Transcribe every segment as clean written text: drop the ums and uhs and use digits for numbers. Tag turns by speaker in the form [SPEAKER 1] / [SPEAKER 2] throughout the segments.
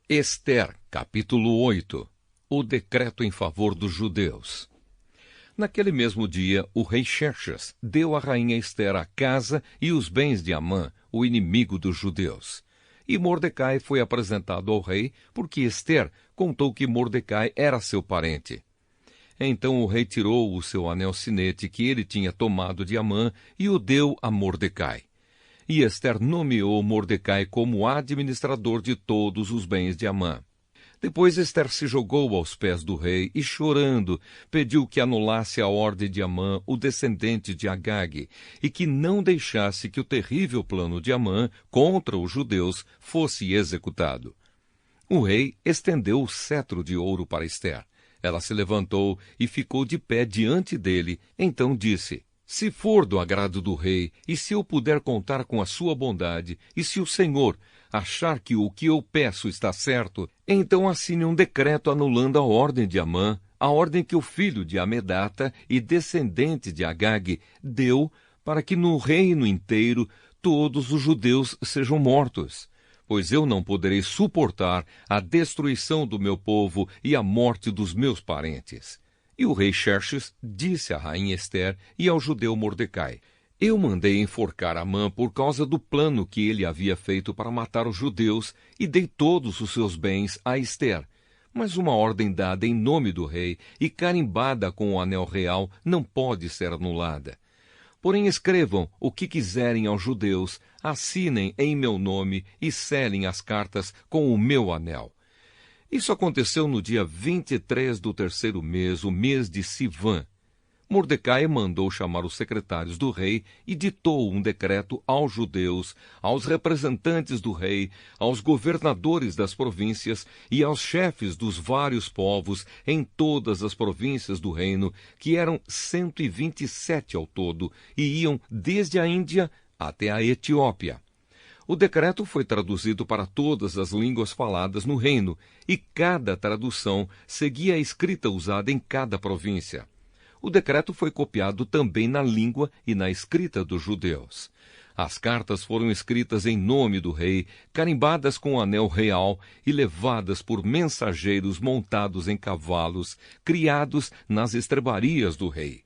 [SPEAKER 1] Ester, capítulo 8. O decreto em favor dos judeus. Naquele mesmo dia, o rei Xerxes deu à rainha Ester a casa e os bens de Amã, o inimigo dos judeus. E Mordecai foi apresentado ao rei, porque Ester contou que Mordecai era seu parente. Então o rei tirou o seu anel-sinete que ele tinha tomado de Amã e o deu a Mordecai. E Ester nomeou Mordecai como administrador de todos os bens de Amã. Depois Ester se jogou aos pés do rei e, chorando, pediu que anulasse a ordem de Amã, o descendente de Agag, e que não deixasse que o terrível plano de Amã contra os judeus fosse executado. O rei estendeu o cetro de ouro para Ester. Ela se levantou e ficou de pé diante dele. Então disse: Se for do agrado do rei, e se eu puder contar com a sua bondade, e se o Senhor achar que o que eu peço está certo, então assine um decreto anulando a ordem de Amã, a ordem que o filho de Amedata e descendente de Agag deu para que no reino inteiro todos os judeus sejam mortos. Pois eu não poderei suportar a destruição do meu povo e a morte dos meus parentes. E o rei Xerxes disse à rainha Ester e ao judeu Mordecai: Eu mandei enforcar Amã por causa do plano que ele havia feito para matar os judeus e dei todos os seus bens a Ester. Mas uma ordem dada em nome do rei e carimbada com o anel real não pode ser anulada. Porém escrevam o que quiserem aos judeus, assinem em meu nome e selem as cartas com o meu anel. Isso aconteceu no dia 23 do terceiro mês, o mês de Sivã. Mordecai mandou chamar os secretários do rei e ditou um decreto aos judeus, aos representantes do rei, aos governadores das províncias e aos chefes dos vários povos em todas as províncias do reino, que eram 127 ao todo, e iam desde a Índia até a Etiópia. O decreto foi traduzido para todas as línguas faladas no reino, e cada tradução seguia a escrita usada em cada província. O decreto foi copiado também na língua e na escrita dos judeus. As cartas foram escritas em nome do rei, carimbadas com o anel real e levadas por mensageiros montados em cavalos, criados nas estrebarias do rei.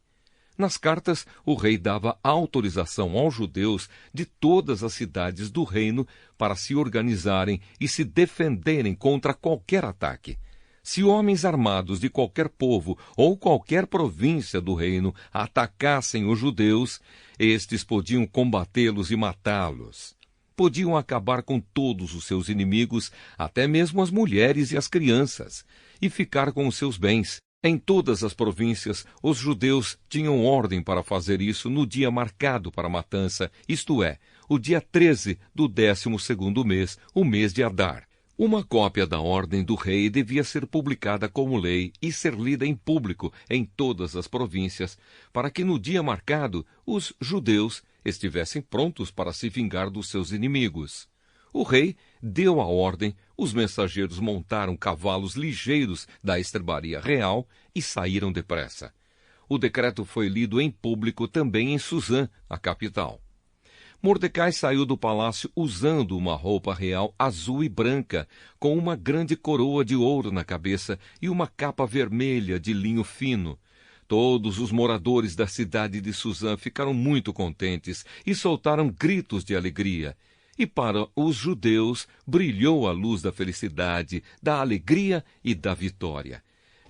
[SPEAKER 1] Nas cartas, o rei dava autorização aos judeus de todas as cidades do reino para se organizarem e se defenderem contra qualquer ataque. Se homens armados de qualquer povo ou qualquer província do reino atacassem os judeus, estes podiam combatê-los e matá-los. Podiam acabar com todos os seus inimigos, até mesmo as mulheres e as crianças, e ficar com os seus bens. Em todas as províncias, os judeus tinham ordem para fazer isso no dia marcado para a matança, isto é, o dia 13 do 12º mês, o mês de Adar. Uma cópia da ordem do rei devia ser publicada como lei e ser lida em público em todas as províncias, para que no dia marcado os judeus estivessem prontos para se vingar dos seus inimigos. O rei deu a ordem, os mensageiros montaram cavalos ligeiros da estrebaria real e saíram depressa. O decreto foi lido em público também em Suzã, a capital. Mordecai saiu do palácio usando uma roupa real azul e branca, com uma grande coroa de ouro na cabeça e uma capa vermelha de linho fino. Todos os moradores da cidade de Suzã ficaram muito contentes e soltaram gritos de alegria. E para os judeus brilhou a luz da felicidade, da alegria e da vitória.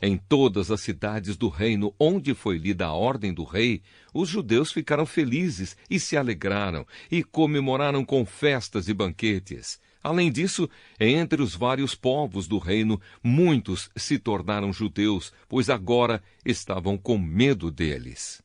[SPEAKER 1] Em todas as cidades do reino onde foi lida a ordem do rei, os judeus ficaram felizes e se alegraram, e comemoraram com festas e banquetes. Além disso, entre os vários povos do reino, muitos se tornaram judeus, pois agora estavam com medo deles.